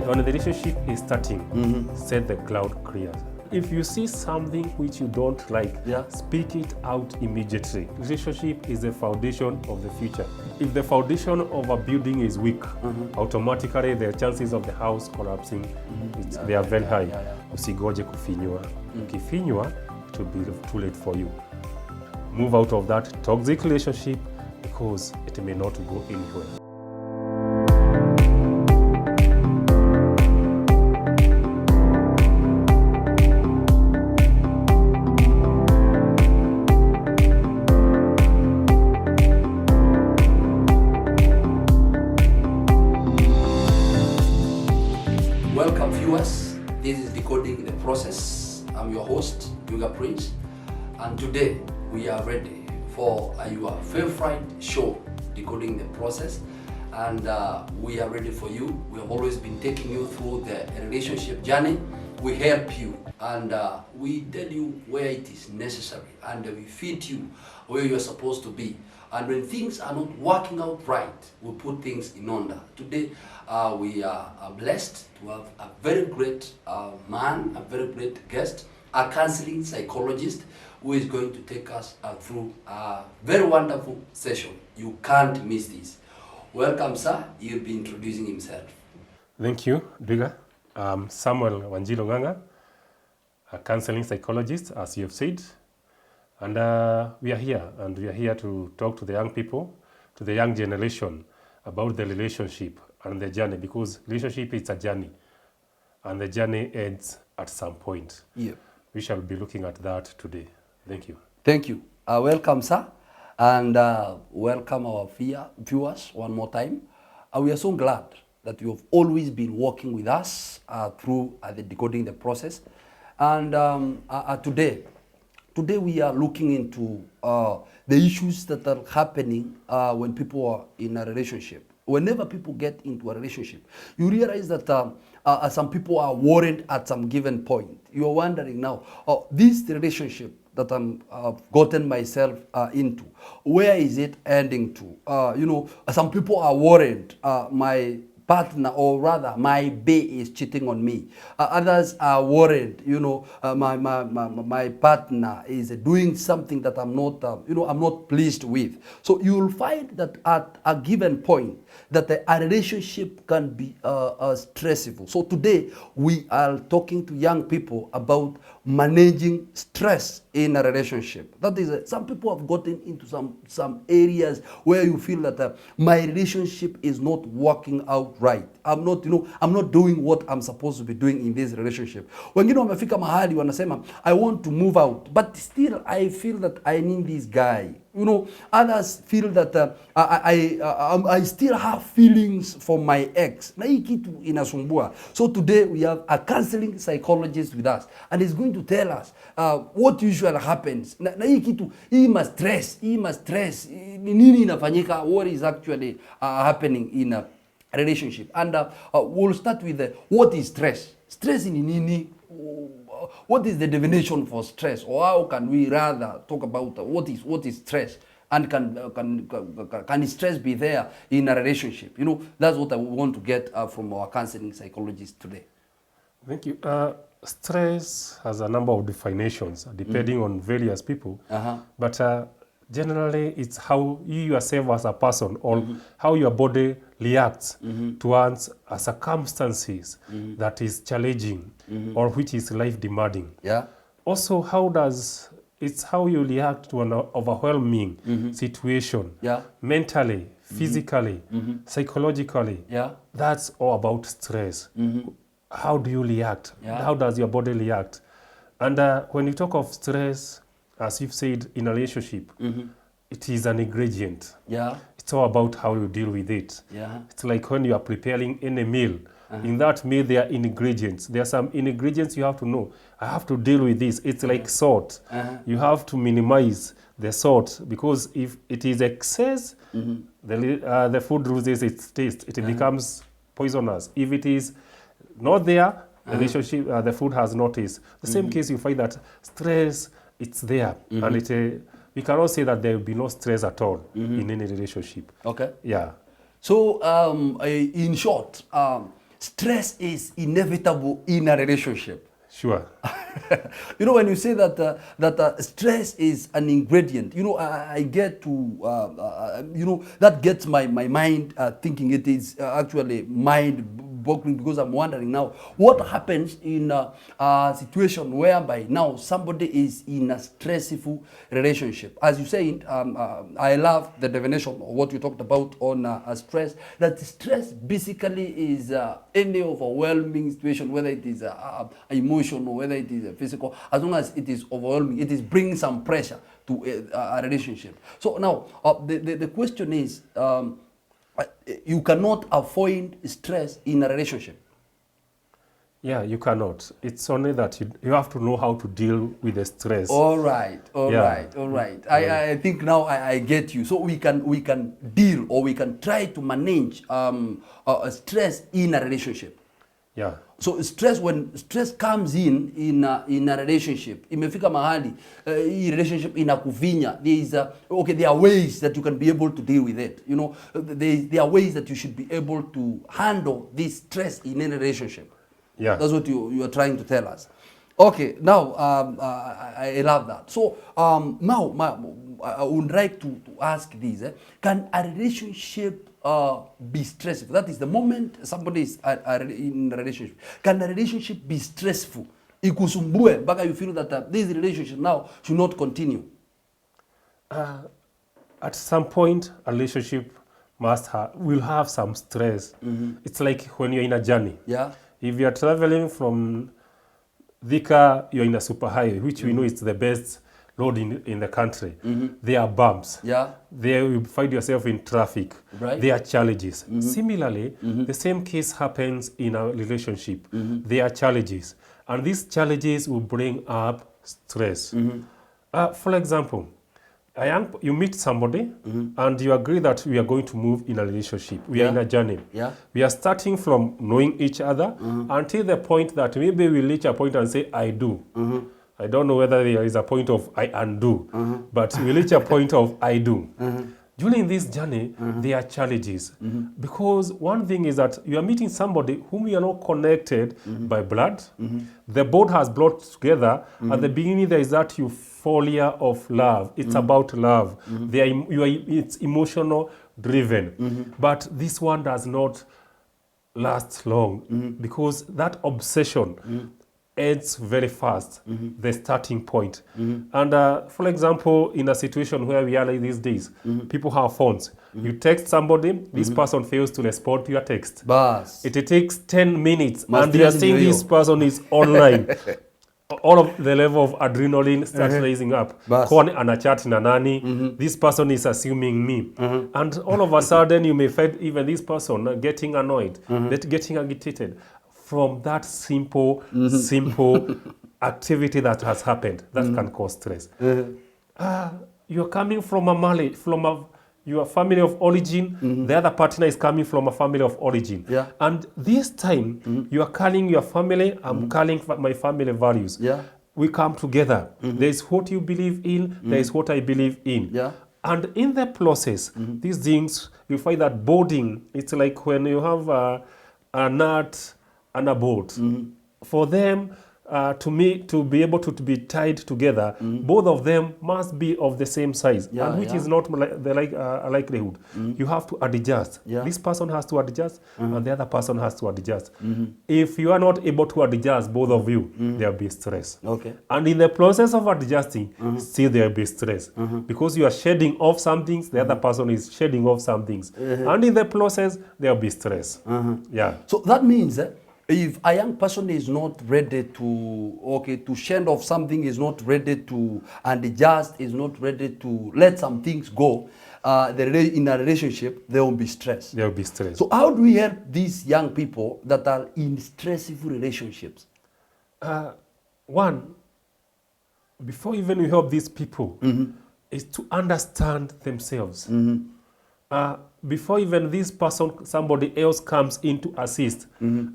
When the relationship is starting, set the cloud clear. If you see something which you don't like, speak it out immediately. Relationship is the foundation of the future. If the foundation of a building is weak, automatically the chances of the house collapsing, they are very high. Usigoje kufinywa. Ukifinywa, it will be too late for you. Move out of that toxic relationship because it may not go anywhere. Welcome viewers, this is Decoding the Process. I'm your host, Yuga Prince, and today we are ready for your favorite show, Decoding the Process, and we are ready for you. We have always been taking you through the relationship journey. We help you and we tell you where it is necessary, and we feed you where you are supposed to be. And when things are not working out right, we put things in order. Today, we are blessed to have a very great man, a very great guest, a counseling psychologist who is going to take us through a very wonderful session. You can't miss this. Welcome, sir. He'll be introducing himself. Thank you, Dwiga. Samuel Wanjilo Nganga, a counseling psychologist, as you have said. And we are here to talk to the young people, to the young generation about the relationship and the journey, because relationship is a journey and the journey ends at some point. Yeah. We shall be looking at that today. Thank you. Thank you. Welcome, sir, and welcome our viewers one more time. We are so glad that you have always been working with us through the Decoding the Process. And Today we are looking into the issues that are happening when people are in a relationship. Whenever people get into a relationship, you realize that some people are worried at some given point. You are wondering now, this relationship that I've gotten myself into, where is it ending to? Some people are worried, my partner, or rather my bae is cheating on me. Others are worried, my partner is doing something that I'm not pleased with. So you will find that at a given point that a relationship can be stressful. So today we are talking to young people about managing stress in a relationship. That is, some people have gotten into some areas where you feel that my relationship is not working out right. I'm not doing what I'm supposed to be doing in this relationship. Wengine wamefika mahali wanasema I want to move out, but still I feel that I need this guy. Others feel that I still have feelings for my ex. Na hii kitu inasumbua. So today we have a counseling psychologist with us, and he's going to tell us what usually happens. Na hii kitu, hii must stress. Nini inafanyika? What is actually happening in a relationship? And we'll start with what is stress. Stress in nini? What is the definition for stress, or how can we rather talk about what is stress, and can stress be there in a relationship? That's what I want to get from our counseling psychologist today. Thank you. Stress has a number of definitions depending on various people, but generally it's how you yourself as a person, or how your body reacts towards circumstances that is challenging or which is life demanding. Yeah. Also, it's how you react to an overwhelming situation, mentally, physically, psychologically. Yeah. That's all about stress. How do you react? How does your body react? And when you talk of stress, as you've said, in a relationship, it is an ingredient. Yeah. It's all about how you deal with it. Yeah. It's like when you are preparing any meal. In that meal, there are ingredients. There are some ingredients you have to know. I have to deal with this. It's like salt. You have to minimize the salt, because if it is excess, the food loses its taste. It becomes poisonous. If it is not there, the relationship, the food has no taste. The same case, you find that stress, it's there, and we cannot say that there will be no stress at all in any relationship. Okay. Yeah. So, in short, stress is inevitable in a relationship. Sure. You know, when you say that stress is an ingredient, you know, I get to, you know, that gets my mind thinking. It is actually mind-boggling, because I'm wondering now, what happens in a situation whereby now somebody is in a stressful relationship? As you say, I love the definition of what you talked about on stress, that stress basically is any overwhelming situation, whether it is emotional or whether it is physical. As long as it is overwhelming, it is bringing some pressure to a relationship. So now the question is, you cannot avoid stress in a relationship. Yeah, you cannot. It's only that you have to know how to deal with the stress. All right. Yeah. I think now I get you. So we can deal, or we can try to manage stress in a relationship. Yeah. So when stress comes in a relationship, imefika mahali hii relationship inakuvinya, there are ways that you can be able to deal with it. You know, there are ways that you should be able to handle this stress in any relationship. Yeah. That's what you are trying to tell us. Okay, now I love that. So now I would like to ask this: can a relationship be stressful? That is, the moment somebody is in a relationship, can a relationship be stressful? Ikusumbue mpaka you feel that this relationship now should not continue. At some point, a relationship will have some stress. It's like when you're in a journey. Yeah. If you are traveling from Thika, you're in a superhighway, which we know is the best road in the country. There are bumps. Yeah. There you find yourself in traffic. Right. There are challenges. Similarly, the same case happens in a relationship. There are challenges. And these challenges will bring up stress. For example, you meet somebody and you agree that we are going to move in a relationship. We are in a journey. Yeah. We are starting from knowing each other until the point that maybe we reach a point and say, I do. I don't know whether there is a point of I undo, but we reach a point of I do. During this journey, there are challenges. Because one thing is that you are meeting somebody whom you are not connected by blood. The board has brought together. At the beginning, there is that euphoria of love. It's about love. It's emotional driven. But this one does not last long because that obsession ends very fast, the starting point. And for example, in a situation where we are like these days, people have phones. You text somebody, this person fails to respond to your text. Bas. It takes 10 minutes and you are saying this person is online. All of the level of adrenaline starts raising up. Kwani anachat na nani, this person is assuming me. And all of a sudden you may find even this person getting annoyed, getting agitated from that simple activity that has happened that can cause stress. You're coming from a marriage, your family of origin, the other partner is coming from a family of origin. Yeah. And this time, you are calling your family, I'm calling my family values. Yeah. We come together. There is what you believe in, there is what I believe in. Yeah. And in the process, these things, you find that boarding, it's like when you have a nut and a bolt. For them to be able to be tied together, both of them must be of the same size, and which is not a likelihood. You have to adjust. This person has to adjust, and the other person has to adjust. If you are not able to adjust, both of you, there will be stress. Okay. And in the process of adjusting, still there will be stress. Because you are shedding off some things, the other person is shedding off some things. And in the process, there will be stress. Yeah. So that means if a young person is not ready to shed off something, is not ready to adjust, is not ready to let some things go, in a relationship, there will be stress. There will be stress. So how do we help these young people that are in stressful relationships? One, before even we help these people, is to understand themselves. Before even this person, somebody else comes in to assist,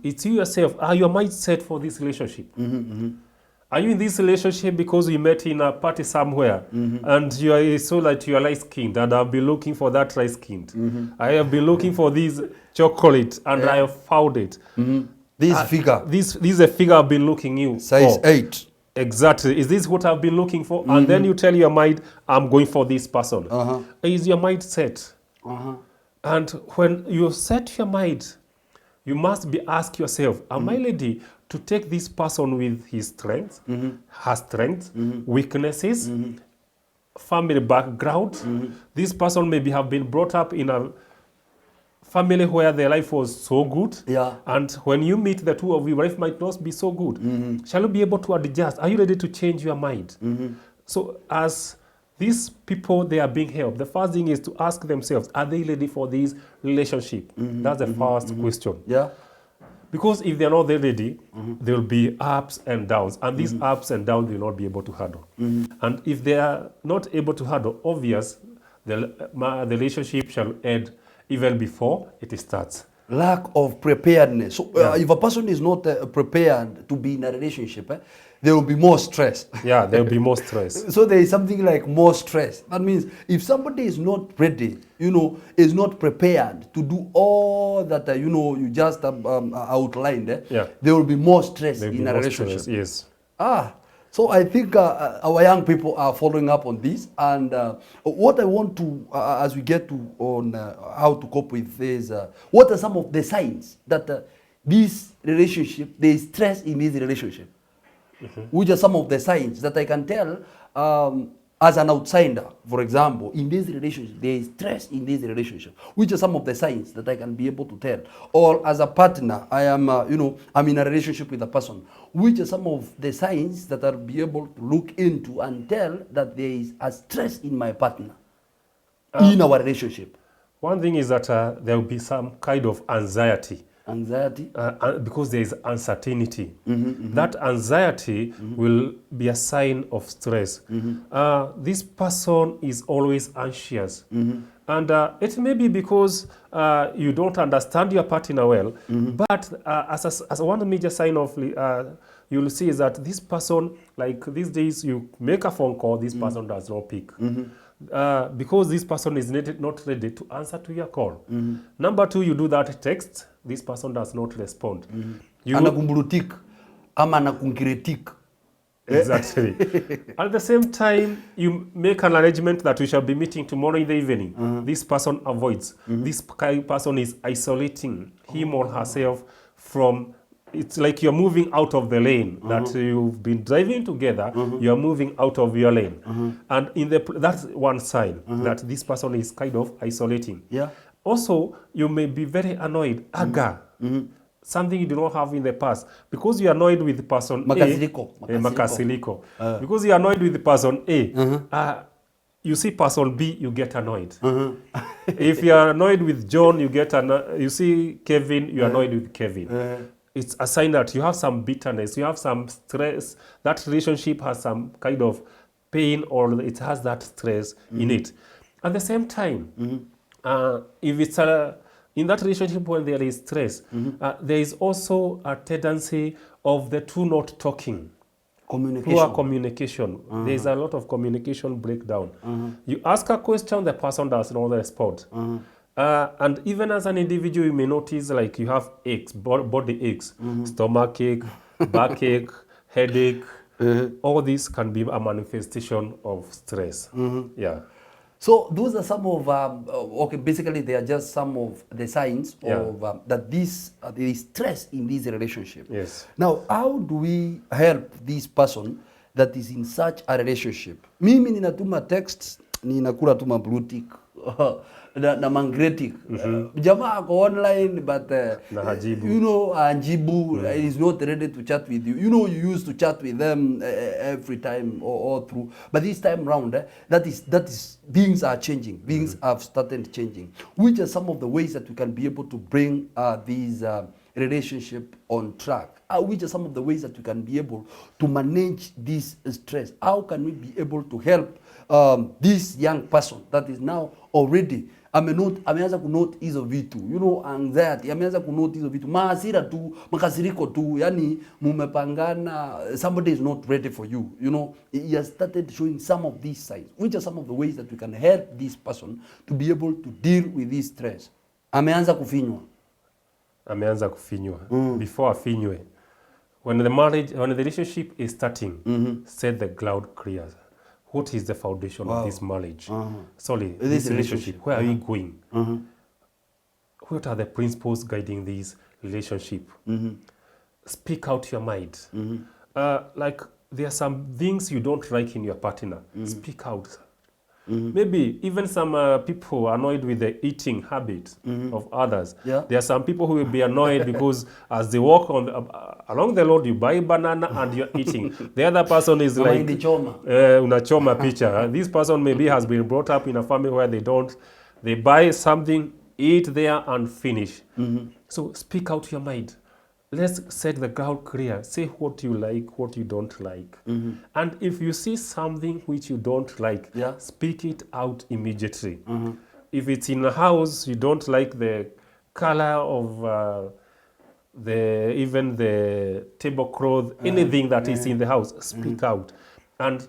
it's you yourself, your mindset for this relationship. Are you in this relationship because you met in a party somewhere and you are so that you are light-skinned and I've been looking for that light-skinned? I have been looking for this chocolate and I have found it. This figure. This is a figure I've been looking you Size for. 8. Exactly. Is this what I've been looking for? And then you tell your mind, I'm going for this person. Is your mind set? And when you set your mind, you must be ask yourself, am I ready to take this person with his strengths, her strengths, weaknesses, family background? This person maybe have been brought up in a family where their life was so good, and when you meet the two of you, life might not be so good. Shall you be able to adjust? Are you ready to change your mind? So as these people, they are being helped, the first thing is to ask themselves, are they ready for this relationship? That's the first question. Because if they're not ready, there will be ups and downs, and these ups and downs they will not be able to handle. And if they are not able to handle, obvious, the relationship shall end even before it starts. Lack of preparedness. So if a person is not prepared to be in a relationship, there will be more stress. Yeah, there will be more stress. So there is something like more stress. That means if somebody is not ready, is not prepared to do all that, you just outlined, there will be more stress in a relationship. Stress, yes. So I think our young people are following up on this, and what I want to, as we get to on how to cope with this, what are some of the signs that this relationship, there is stress in this relationship? Which are some of the signs that I can tell as an outsider, for example, in this relationship, there is stress in this relationship. Which are some of the signs that I can be able to tell? Or as a partner, I am, I'm in a relationship with a person. Which are some of the signs that I'll be able to look into and tell that there is a stress in my partner, in our relationship? One thing is that there will be some kind of anxiety. Anxiety? Because there is uncertainty. That anxiety will be a sign of stress. This person is always anxious. And it may be because you don't understand your partner well, but as one major sign of, you'll see is that this person, like these days, you make a phone call, this person does not pick. Because this person is not ready to answer to your call. Number two, you do that text, this person does not respond. Anakumbulutik, ama anakunkiretik. Exactly. At the same time, you make an arrangement that we shall be meeting tomorrow in the evening. This person avoids. This person is isolating him or herself from. It's like you're moving out of the lane that you've been driving together. You're moving out of your lane, and that's one sign that this person is kind of isolating. Also, you may be very annoyed, anger, something you do not have in the past, because you are annoyed with person Makasiliko. Because you are annoyed with person A. You see person B, you get annoyed. If you are annoyed with John, you see Kevin, you are annoyed with Kevin. It's a sign that you have some bitterness, you have some stress. That relationship has some kind of pain, or it has that stress in it. At the same time, if it's in that relationship when there is stress, there is also a tendency of the two not talking. Poor communication. There is a lot of communication breakdown. You ask a question, the person does not respond. And even as an individual, you may notice like you have aches, body aches, stomach ache, backache, headache. All this can be a manifestation of stress. So those are some of, basically they are just some of the signs of that there is stress in this relationship. Now, how do we help this person that is in such a relationship? Mimi ninatuma texts, ninakula tuma blue tick. Na mangretic. Jamaa ako online, but Anjibu is not ready to chat with you. You used to chat with them every time or through, but this time round, that is things are changing. Things have started changing. Which are some of the ways that we can be able to bring these relationship on track? Which are some of the ways that we can be able to manage this stress? How can we be able to help this young person that is now already ameanza kunote hizo vitu, you know, anxiety, ameanza kunote hizo vitu, mahasira tu, makasiriko tu, yani mumepangana, somebody is not ready for you, you know, he has started showing some of these signs, which are some of the ways that we can help this person to be able to deal with this stress. Ameanza kufinywa. Before afinywe, when the relationship is starting, set the ground clear. What is the foundation of this marriage? Sorry, this relationship. Where are we going? What are the principles guiding this relationship? Speak out your mind. Like there are some things you don't like in your partner. Speak out. Maybe even some people are annoyed with the eating habit of others. Yeah. There are some people who will be annoyed because as they walk on along the road, you buy banana and you're eating. The other person is like, unachoma picha. This person maybe has been brought up in a family where they buy something, eat there and finish. So speak out your mind. Let's set the ground clear. Say what you like, what you don't like. And if you see something which you don't like, speak it out immediately. If it's in a house, you don't like the color of even the tablecloth, anything that is in the house, speak out. And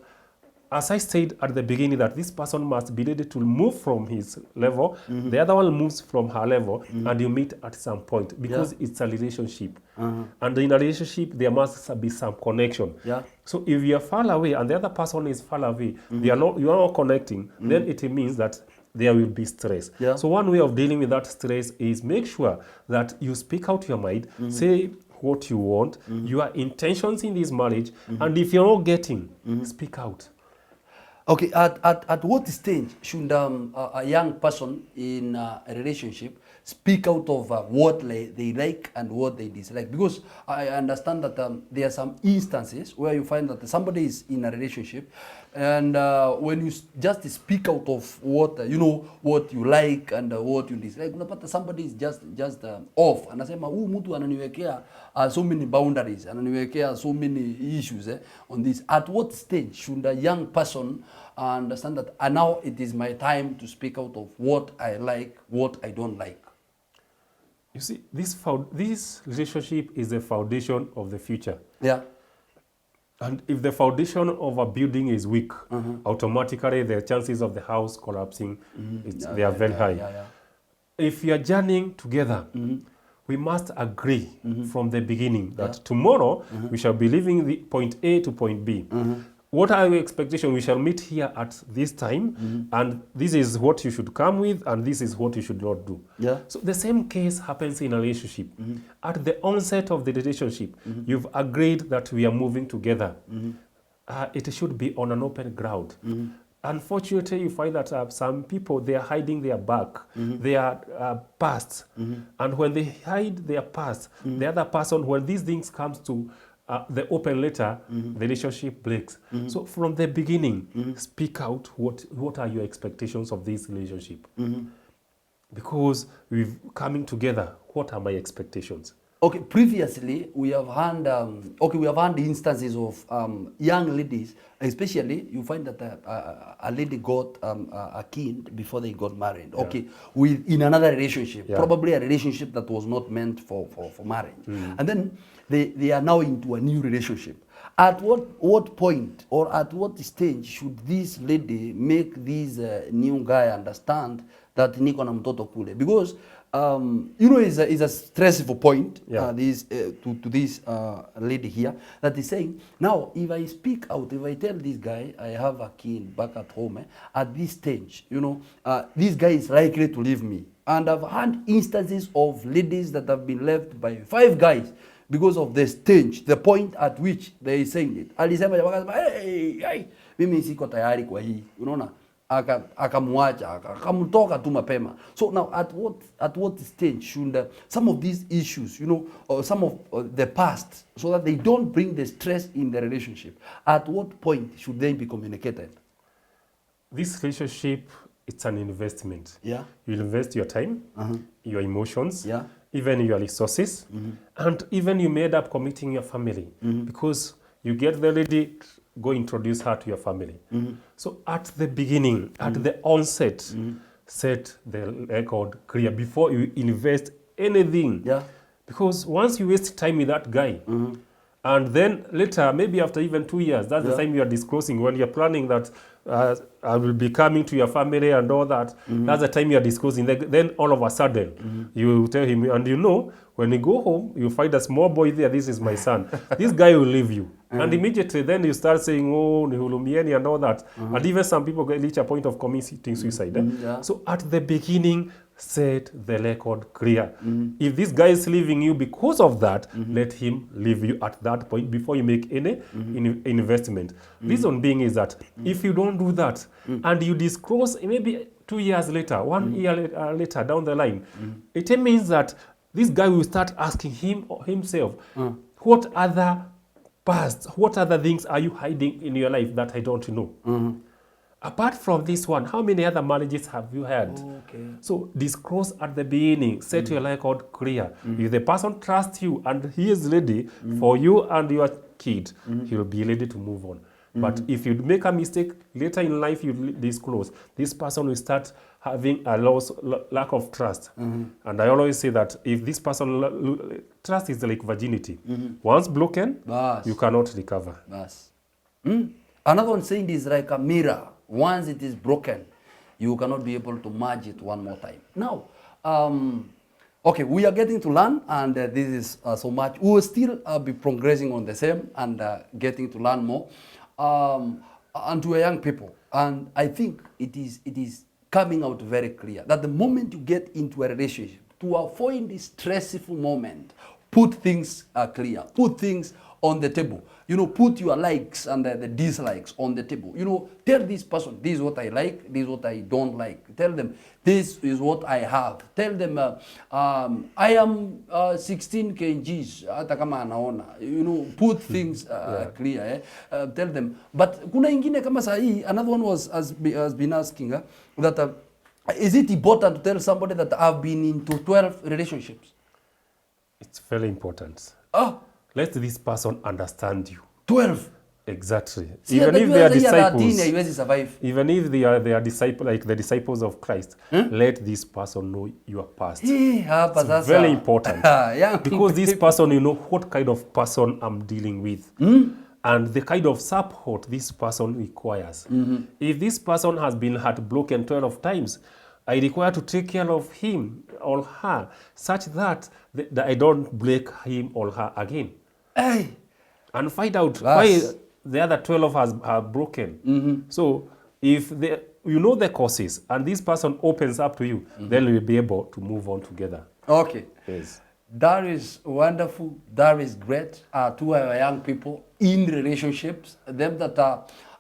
as I said at the beginning, that this person must be ready to move from his level, the other one moves from her level, and you meet at some point, because it's a relationship. And in a relationship, there must be some connection. So if you are far away and the other person is far away, you are not connecting, then it means that there will be stress. So one way of dealing with that stress is make sure that you speak out your mind, say what you want, your intentions in this marriage, and if you're not getting, speak out. Okay, at what stage should a young person in a relationship speak out of what they like and what they dislike? Because I understand that there are some instances where you find that somebody is in a relationship, and when you just speak out of what what you like and what you dislike, unapata somebody is just off, anasema huyu mtu ananiwekea so many boundaries, ananiwekea so many issues on this. At what stage should a young person understand that now it is my time to speak out of what I like, what I don't like? You see, this relationship is the foundation of the future. And if the foundation of a building is weak, automatically the chances of the house collapsing, they are very high. If you are journeying together, we must agree from the beginning that tomorrow we shall be leaving the point A to point B. What are your expectations? We shall meet here at this time, and this is what you should come with, and this is what you should not do. So the same case happens in a relationship. At the onset of the relationship, you've agreed that we are moving together. It should be on an open ground. Unfortunately, you find that some people, they are hiding their back, their past. And when they hide their past, the other person, when these things comes to the open letter, the relationship breaks. So from the beginning, speak out what are your expectations of this relationship. Because we've coming together, what are my expectations? Okay, previously we have had instances of young ladies, especially you find that a lady got a kid before they got married. Okay, in another relationship, probably a relationship that was not meant for marriage, and then they are now into a new relationship. At what point or at what stage should this lady make this new guy understand that niko na mtoto kule? Because is a stressful point to this lady here, that is saying, now if I speak out, if I tell this guy I have a kid back at home, at this stage, this guy is likely to leave me. And I've had instances of ladies that have been left by 5 guys because of the stage, the point at which they are saying it. Alisema hey, mimi siko tayari kwa hii, unaona, akamwacha, akamtoka tu mapema. So now at what stage should some of these issues, or some of the past, so that they don't bring the stress in the relationship, at what point should they be communicated? This relationship, it's an investment. You invest your time, your emotions, even your resources, and even you may end up committing your family, because you get the lady, go introduce her to your family. So at the beginning, at the onset, set the record clear before you invest anything. Yeah. Because once you waste time with that guy, and then later, maybe after even 2 years, that's the time you are disclosing when you're planning that I will be coming to your family and all that. That's the time you are disclosing. Then all of a sudden, you tell him, and you know, when you go home, you find a small boy there, this is my son. This guy will leave you. And immediately then you start saying, oh, nihulumieni and all that. And even some people reach a point of committing suicide. So at the beginning, set the record clear. If this guy is leaving you because of that, let him leave you at that point before you make any investment. Reason being is that if you don't do that and you disclose maybe 2 years later, 1 year later down the line, it means that this guy will start asking him or himself, what other things are you hiding in your life that I don't know? Apart from this one, how many other marriages have you had? Okay. So disclose at the beginning, set your record clear. If the person trusts you and he is ready for you and your kid, he will be ready to move on. But if you make a mistake, later in life you disclose, this person will start having a lack of trust. And I always say that if this person, trust is like virginity. Once broken, you cannot recover. Another one saying is like a mirror. Once it is broken, you cannot be able to merge it one more time. Now, okay, we are getting to learn, and this is so much. We will still be progressing on the same and getting to learn more. And to young people, and I think it is coming out very clear that the moment you get into a relationship, to avoid this stressful moment, put things clear, put things on the table. You know, put your likes and the dislikes on the table. You know, tell this person, this is what I like, this is what I don't like. Tell them, this is what I have. Tell them, I am 16 kgs, hata kama anaona. You know, put things clear. Tell them. But kuna ingine kama sahi, another one has been asking that is it important to tell somebody that I've been into 12 relationships? It's very important. Oh. Let this person understand you. 12. Exactly. Even if they are disciples, 13, even if they are disciples, like the disciples of Christ, let this person know your past. It's very important. Because this person, you know what kind of person I'm dealing with. And the kind of support this person requires. If this person has been heartbroken 12 times, I require to take care of him or her such that I don't break him or her again. Hey. And find out why the other 12 are broken. So if you know the causes and this person opens up to you, then we'll be able to move on together. Okay. Yes. That is wonderful. That is great. To our young people in relationships, them that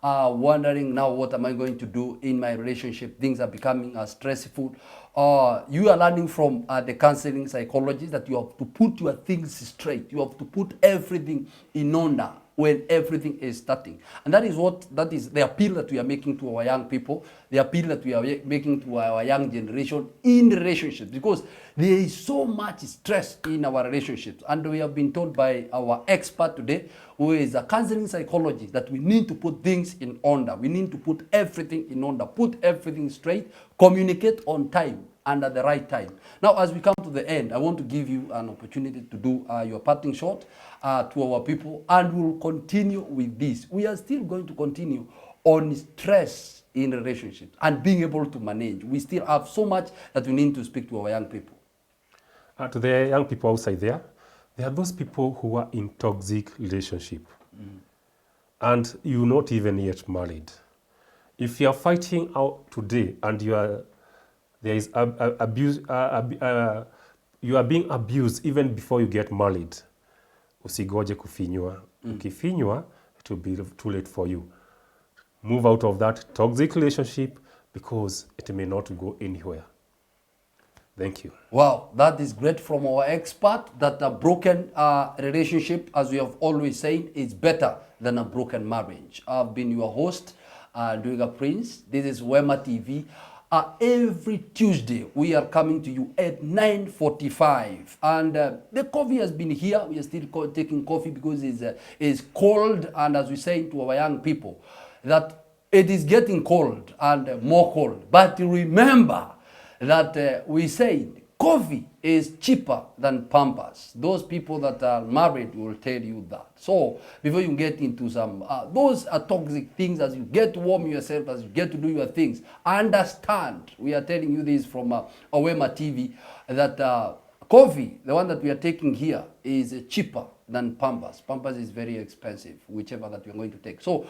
are wondering now, what am I going to do in my relationship? Things are becoming stressful. You are learning from the counseling psychology that you have to put your things straight. You have to put everything in order when everything is starting. And that is the appeal that we are making to our young people, the appeal that we are making to our young generation in relationships, because there is so much stress in our relationships. And we have been told by our expert today, who is a counseling psychologist, that we need to put things in order. We need to put everything in order, put everything straight, communicate on time and at the right time. Now, as we come to the end, I want to give you an opportunity to do your parting shot to our people, and we'll continue with this. We are still going to continue on stress in relationships and being able to manage. We still have so much that we need to speak to our young people. To the young people outside there are those people who are in toxic relationship and you're not even yet married. If you are fighting out today and there is abuse, you are being abused even before you get married, usigoje kufinywa. Ukifinywa, it will be too late for you. Move out of that toxic relationship because it may not go anywhere. Thank you. Wow, that is great from our expert, that a broken relationship, as we have always said, is better than a broken marriage. I've been your host, Duiga Prince. This is Wema TV. Every Tuesday, we are coming to you at 9:45. And the coffee has been here. We are still taking coffee because it's cold. And as we say to our young people, that it is getting cold and more cold. But remember that we said coffee is cheaper than Pampers. Those people that are married will tell you that. So before you get into some, those are toxic things. As you get to warm yourself, as you get to do your things, understand, we are telling you this from Wema Tv, that coffee, the one that we are taking here, is cheaper than Pampers. Pampers is very expensive, whichever that you're going to take. So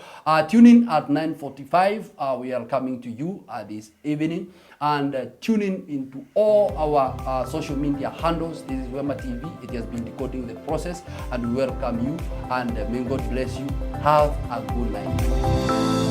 tune in at 9:45. We are coming to you this evening, and tune in into all our social media handles. This is Wema TV. It has been Decoding the Process, and we welcome you, and may God bless you. Have a good night.